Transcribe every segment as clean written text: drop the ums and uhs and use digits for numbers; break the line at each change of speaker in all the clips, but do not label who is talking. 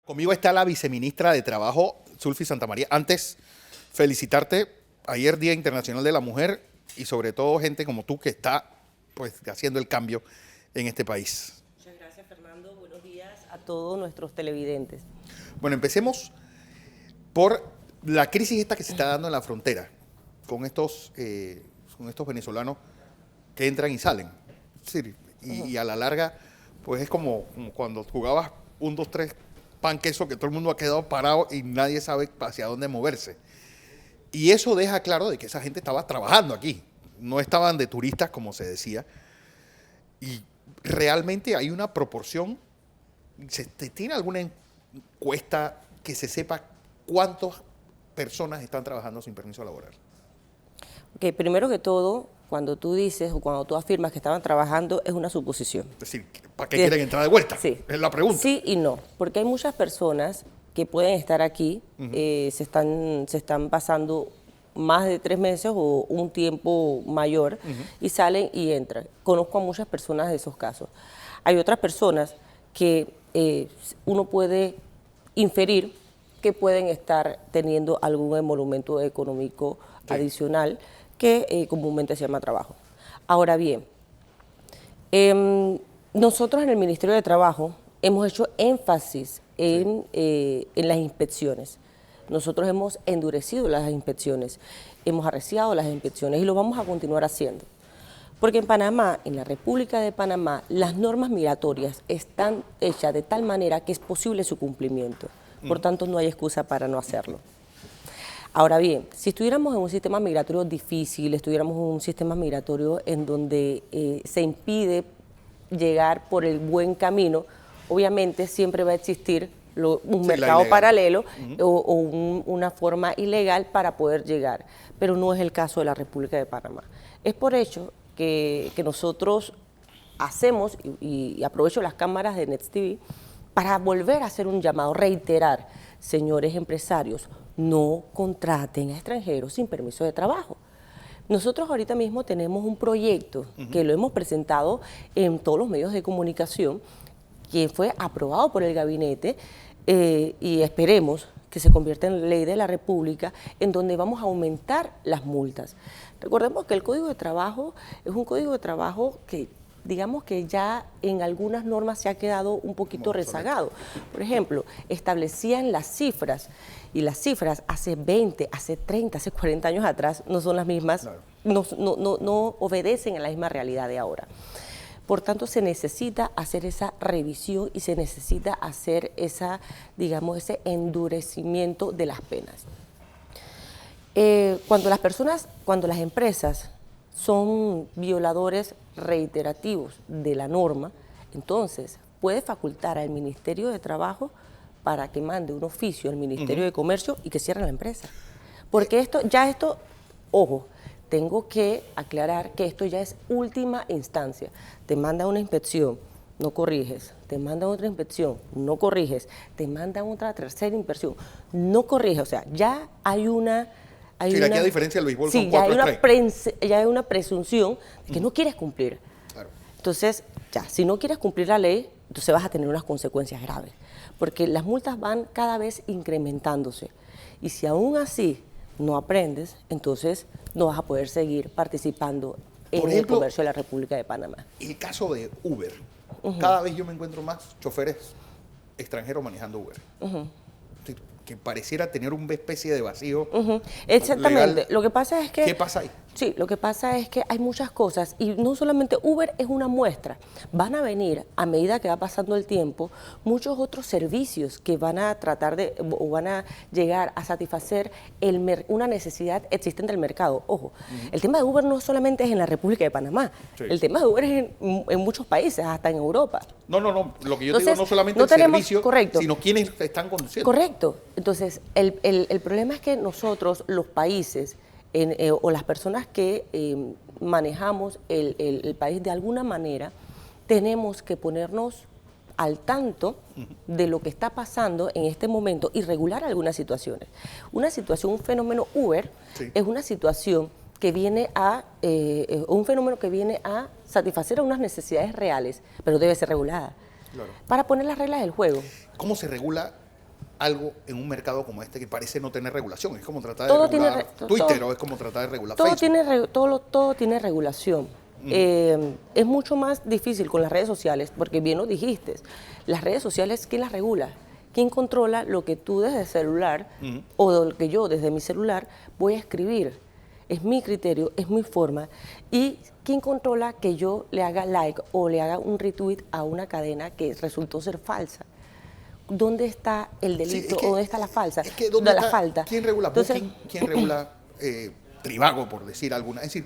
Conmigo está la viceministra de Trabajo, Zulfi Santamaría. Antes, felicitarte. Ayer Día Internacional de la Mujer y sobre todo gente como tú que está pues haciendo el cambio en este país.
Muchas gracias, Fernando. Buenos días a todos nuestros televidentes.
Bueno, empecemos por la crisis esta que se está dando en la frontera con estos venezolanos que entran y salen. Sí, y a la larga, pues es como cuando jugabas 1, 2, 3 pan queso, que todo el mundo ha quedado parado y nadie sabe hacia dónde moverse. Y eso deja claro de que esa gente estaba trabajando aquí, no estaban de turistas como se decía. Y realmente hay una proporción. ¿Tiene alguna encuesta que se sepa cuántas personas están trabajando sin permiso laboral?
Okay, primero que todo, cuando tú dices o cuando tú afirmas que estaban trabajando, es una suposición.
Es decir, ¿para qué quieren entrar de vuelta?
Sí.
Es la pregunta.
Sí y no, porque hay muchas personas que pueden estar aquí, se están pasando más de 3 meses o un tiempo mayor y salen y entran. Conozco a muchas personas de esos casos. Hay otras personas que uno puede inferir que pueden estar teniendo algún emolumento económico adicional que comúnmente se llama trabajo. Ahora bien, nosotros en el Ministerio de Trabajo hemos hecho énfasis en las inspecciones. Nosotros hemos endurecido las inspecciones, hemos arreciado las inspecciones y lo vamos a continuar haciendo. Porque en Panamá, en la República de Panamá, las normas migratorias están hechas de tal manera que es posible su cumplimiento. Por tanto, no hay excusa para no hacerlo. Ahora bien, si estuviéramos en un sistema migratorio difícil, estuviéramos en un sistema migratorio en donde se impide llegar por el buen camino, obviamente siempre va a existir un mercado paralelo o una forma ilegal para poder llegar, pero no es el caso de la República de Panamá. Es por ello que nosotros hacemos, y aprovecho las cámaras de NextTV, para volver a hacer un llamado, reiterar, señores empresarios, no contraten a extranjeros sin permiso de trabajo. Nosotros ahorita mismo tenemos un proyecto que lo hemos presentado en todos los medios de comunicación, que fue aprobado por el gabinete y esperemos que se convierta en ley de la República, en donde vamos a aumentar las multas. Recordemos que el Código de Trabajo es un Código de Trabajo que digamos que ya en algunas normas se ha quedado un poquito rezagado. Por ejemplo, establecían las cifras, y las cifras hace 20, hace 30, hace 40 años atrás no son las mismas, claro. no obedecen a la misma realidad de ahora. Por tanto, se necesita hacer esa revisión y se necesita hacer ese endurecimiento de las penas. Cuando las empresas son violadores reiterativos de la norma, entonces puede facultar al Ministerio de Trabajo para que mande un oficio al Ministerio de Comercio y que cierre la empresa. Porque esto, ojo, tengo que aclarar que esto ya es última instancia. Te manda una inspección, no corriges, te mandan otra inspección, no corriges, te mandan otra tercera inspección, no corriges, o sea, ya hay una...
aquí a diferencia del béisbol
sí,
son 4-3.
Ya hay una presunción de que no quieres cumplir.
Claro.
Entonces, si no quieres cumplir la ley, entonces vas a tener unas consecuencias graves, porque las multas van cada vez incrementándose. Y si aún así no aprendes, entonces no vas a poder seguir participando en el comercio de la República de Panamá.
El caso de Uber. Cada vez yo me encuentro más choferes extranjeros manejando Uber. Que pareciera tener una especie de vacío.
Exactamente.
Legal.
Lo que pasa es que...
¿Qué pasa ahí?
Sí, lo que pasa es que hay muchas cosas y no solamente Uber es una muestra. Van a venir, a medida que va pasando el tiempo, muchos otros servicios que van a tratar o van a llegar a satisfacer una necesidad existente del mercado. Ojo, el tema de Uber no solamente es en la República de Panamá. Sí. El tema de Uber es en muchos países, hasta en Europa.
No. Lo que yo te digo no solamente el servicio, sino quienes están conduciendo.
Correcto. Entonces, el problema es que nosotros, los países, o las personas que manejamos el país de alguna manera, tenemos que ponernos al tanto de lo que está pasando en este momento y regular algunas situaciones. Un fenómeno Uber es una situación que viene un fenómeno que viene a satisfacer a unas necesidades reales, pero debe ser regulada. Claro. Para poner las reglas del juego.
¿Cómo se regula algo en un mercado como este que parece no tener regulación? Es como tratar
Todo
de
tiene
regular
re-
Twitter
todo-
o es como tratar de regular
Todo
Facebook.
tiene, todo tiene regulación. Es mucho más difícil con las redes sociales, porque bien lo dijiste, las redes sociales, ¿quién las regula? ¿Quién controla lo que tú desde el celular o lo que yo desde mi celular voy a escribir? Es mi criterio, es mi forma. ¿Y quién controla que yo le haga like o le haga un retweet a una cadena que resultó ser falsa? ¿Dónde está el
Sí,
delito o dónde está la falsa?
Es que ¿dónde
La
está?
falta.
¿Quién regula
Entonces,
Booking? ¿Quién regula Trivago, por decir alguna? Es decir,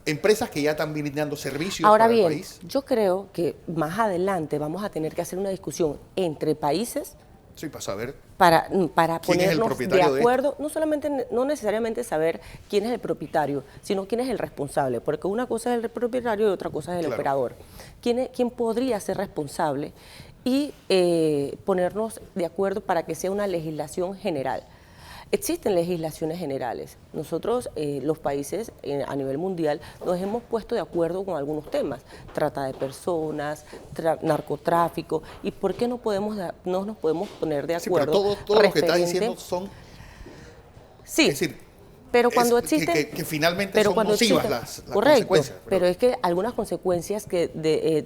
empresas que ya están brindando servicios
ahora
para el
bien,
país.
yo creo que más adelante vamos a tener que hacer una discusión entre países
Sí, para saber
para
quién es el
ponernos de
propietario de
acuerdo, no solamente, no necesariamente saber quién es el propietario, sino quién es el responsable, porque una cosa es el propietario y otra cosa es el
Claro.
operador. ¿Quién podría ser responsable? Y ponernos de acuerdo para que sea una legislación general. Existen legislaciones generales. Nosotros, los países a nivel mundial, nos hemos puesto de acuerdo con algunos temas. Trata de personas, narcotráfico. ¿Y por qué no nos podemos poner de
Sí, pero
acuerdo?
todo lo que está
referente-
diciendo son,
Sí,
es decir,
pero cuando
es
existen...
que finalmente
pero
son
cuando
nocivas
existen-
las
correcto,
consecuencias.
pero es que algunas consecuencias que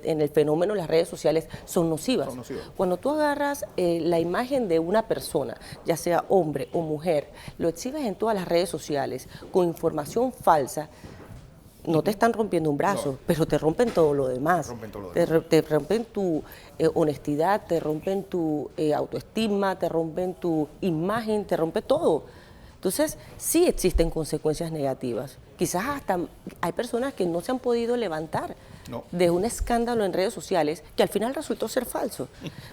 en el fenómeno de las redes sociales son nocivas.
Son nocivas.
Cuando tú agarras la imagen de una persona, ya sea hombre o mujer, lo exhibes en todas las redes sociales con información falsa, no te están rompiendo un brazo,
No.
pero te rompen todo lo demás.
Rompen todo lo
Te rompen tu honestidad, te rompen tu autoestima, te rompen tu imagen, te rompe todo. Entonces, sí existen consecuencias negativas. Quizás hasta hay personas que no se han podido levantar
No.
de un escándalo en redes sociales que al final resultó ser falso.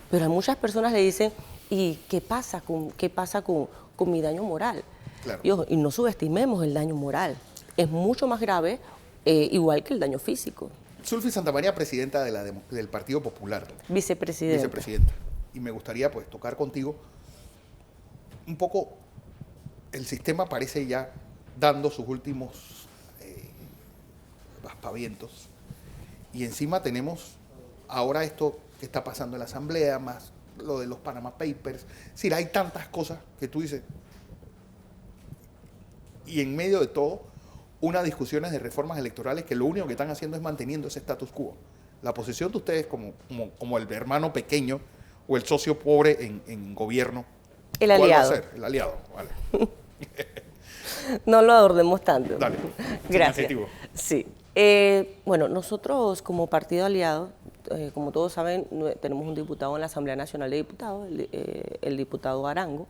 Pero a muchas personas le dicen, ¿y qué pasa con mi daño moral?
Claro.
Y, ojo, y no subestimemos el daño moral. Es mucho más grave, igual que el daño físico.
Zulfi Santamaría, presidenta del Partido Popular,
Vicepresidente.
vicepresidenta. Y me gustaría pues tocar contigo un poco, el sistema parece ya dando sus últimos aspavientos. Y encima tenemos ahora esto que está pasando en la Asamblea, más lo de los Panama Papers. Es decir, hay tantas cosas que tú dices. Y en medio de todo, unas discusiones de reformas electorales que lo único que están haciendo es manteniendo ese status quo. La posición de ustedes como el hermano pequeño o el socio pobre en gobierno.
El
¿cuál
aliado.
va a ser? El aliado, vale.
No lo adornemos tanto.
Dale, sin
Gracias.
adjetivo.
Sí. Bueno, nosotros como partido aliado, como todos saben, tenemos un diputado en la Asamblea Nacional de Diputados, el diputado Arango.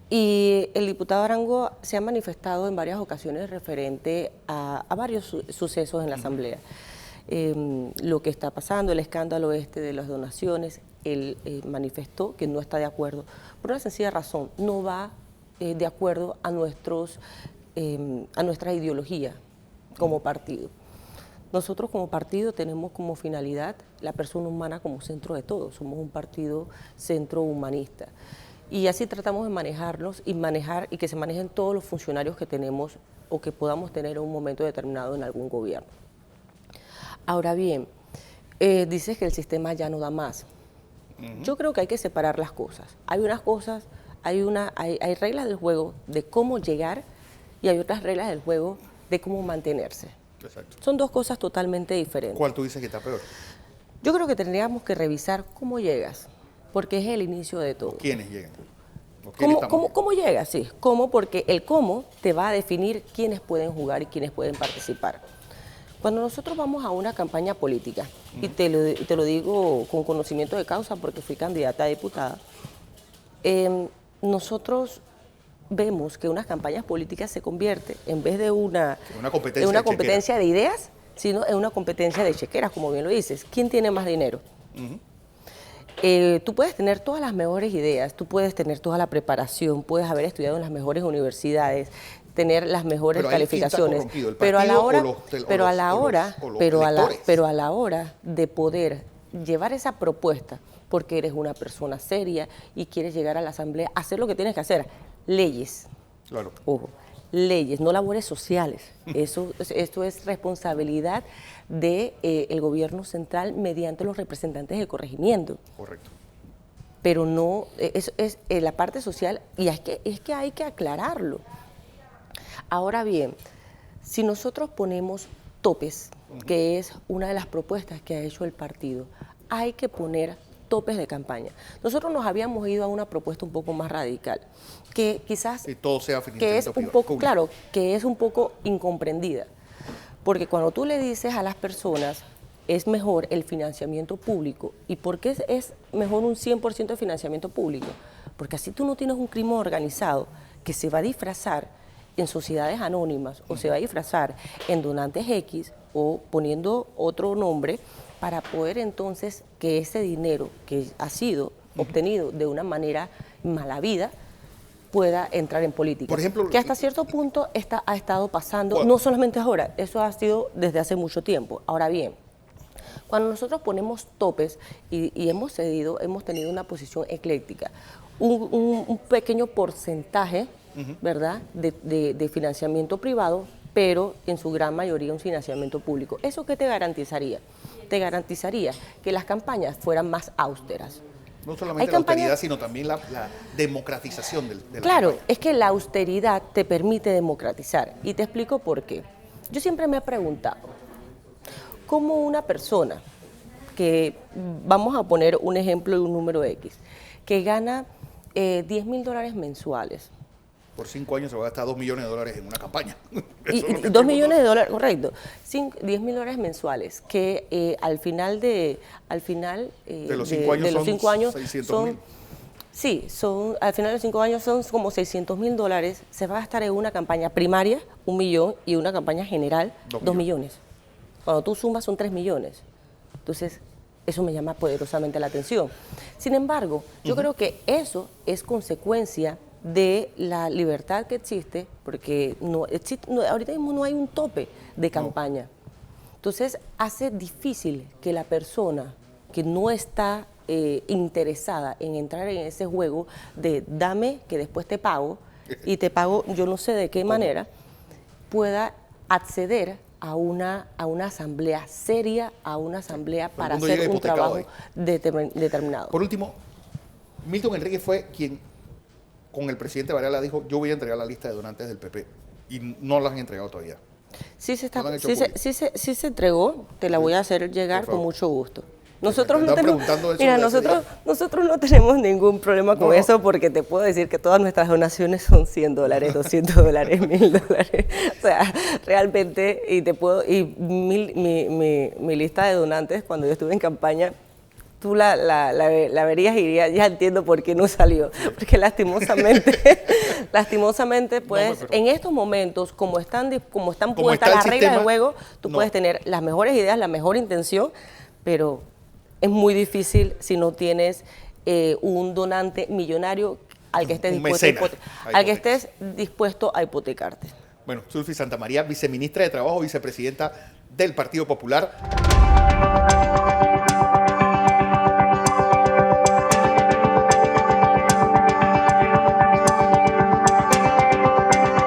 Y el diputado Arango se ha manifestado en varias ocasiones referente a varios sucesos en la Asamblea. Lo que está pasando, el escándalo de las donaciones, él manifestó que no está de acuerdo. Por una sencilla razón, no va de acuerdo a nuestra ideología como partido. Nosotros como partido tenemos como finalidad la persona humana como centro de todo. Somos un partido centro humanista. Y así tratamos de manejarnos y que se manejen todos los funcionarios que tenemos o que podamos tener en un momento determinado en algún gobierno. Ahora bien, dices que el sistema ya no da más. Yo creo que hay que separar las cosas. Hay unas cosas, hay reglas del juego de cómo llegar y hay otras reglas del juego de cómo mantenerse.
Exacto.
Son dos cosas totalmente diferentes.
¿Cuál tú dices que está peor?
Yo creo que tendríamos que revisar cómo llegas, porque es el inicio de todo.
¿Quiénes llegan? ¿O quiénes estamos bien?
¿Cómo llegas? Sí, cómo, porque el cómo te va a definir quiénes pueden jugar y quiénes pueden participar. Cuando nosotros vamos a una campaña política, y te lo digo con conocimiento de causa porque fui candidata a diputada, nosotros vemos que unas campañas políticas se convierte, en vez de una competencia de ideas, sino en una competencia de chequeras, como bien lo dices. ¿Quién tiene más dinero? Tú puedes tener todas las mejores ideas, tú puedes tener toda la preparación, puedes haber estudiado en las mejores universidades, tener las mejores
Pero ahí, ¿quién está
calificaciones,
corrompido? ¿El
pero a la
partido
hora,
o los electores?
pero a la hora de poder llevar esa propuesta, porque eres una persona seria y quieres llegar a la asamblea, hacer lo que tienes que hacer, leyes.
Claro.
Ojo, leyes, no labores sociales. Esto es responsabilidad del gobierno central mediante los representantes del corregimiento.
Correcto.
pero no, es la parte social, y es que hay que aclararlo. Ahora bien, si nosotros ponemos topes, que es una de las propuestas que ha hecho el partido, hay que poner topes de campaña. Nosotros nos habíamos ido a una propuesta un poco más radical, que quizás
Que todo sea
que es un poco, claro, que es un poco incomprendida, porque cuando tú le dices a las personas es mejor el financiamiento público, ¿y por qué es mejor un 100% de financiamiento público? Porque así tú no tienes un crimen organizado que se va a disfrazar en sociedades anónimas o se va a disfrazar en donantes X o poniendo otro nombre para poder entonces que ese dinero que ha sido obtenido de una manera malavida pueda entrar en política.
Por ejemplo,
que hasta cierto punto ha estado pasando, no solamente ahora, eso ha sido desde hace mucho tiempo. Ahora bien, cuando nosotros ponemos topes y hemos tenido una posición ecléctica, un pequeño porcentaje, ¿verdad?, de financiamiento privado, pero en su gran mayoría un financiamiento público. ¿Eso qué te garantizaría? Te garantizaría que las campañas fueran más austeras.
No solamente la austeridad, sino también la democratización de la
Claro,
campaña.
es que la austeridad te permite democratizar. Y te explico por qué. Yo siempre me he preguntado, ¿cómo una persona que, vamos a poner un ejemplo de un número X, que gana $10,000 mensuales,
Por 5 años se va a gastar $2 millones en una campaña.
y $2 millones, correcto, $10,000 mensuales, que al final de
los 5 años,
de los 5 años
600,000.
Sí, al final de los 5 años son como $600,000, se va a gastar en una campaña primaria, 1 millón, y una campaña general, 2 millones. Cuando tú sumas son 3 millones. Entonces, eso me llama poderosamente la atención. Sin embargo, yo creo que eso es consecuencia de la libertad que existe, porque ahorita mismo no hay un tope de campaña. Entonces, hace difícil que la persona que no está interesada en entrar en ese juego de dame que después te pago, y te pago yo no sé de qué manera, pueda acceder a una asamblea seria, a una asamblea para hacer un trabajo determinado.
Por último, Milton Enríquez fue quien, con el presidente Varela, dijo: yo voy a entregar la lista de donantes del PP, y no la han entregado todavía.
Sí se entregó, te la voy a hacer llegar con mucho gusto. Nosotros no tenemos ningún problema con eso, porque te puedo decir que todas nuestras donaciones son $100, $200, $1,000. O sea, realmente, mi lista de donantes, cuando yo estuve en campaña, tú la verías y dirías, ya entiendo por qué no salió. Porque lastimosamente, pues, en estos momentos, como están puestas las reglas del juego, tú puedes tener las mejores ideas, la mejor intención, pero es muy difícil si no tienes un donante millonario al que estés dispuesto a hipotecarte.
Bueno, Zulfi Santamaría, viceministra de Trabajo, vicepresidenta del Partido Popular.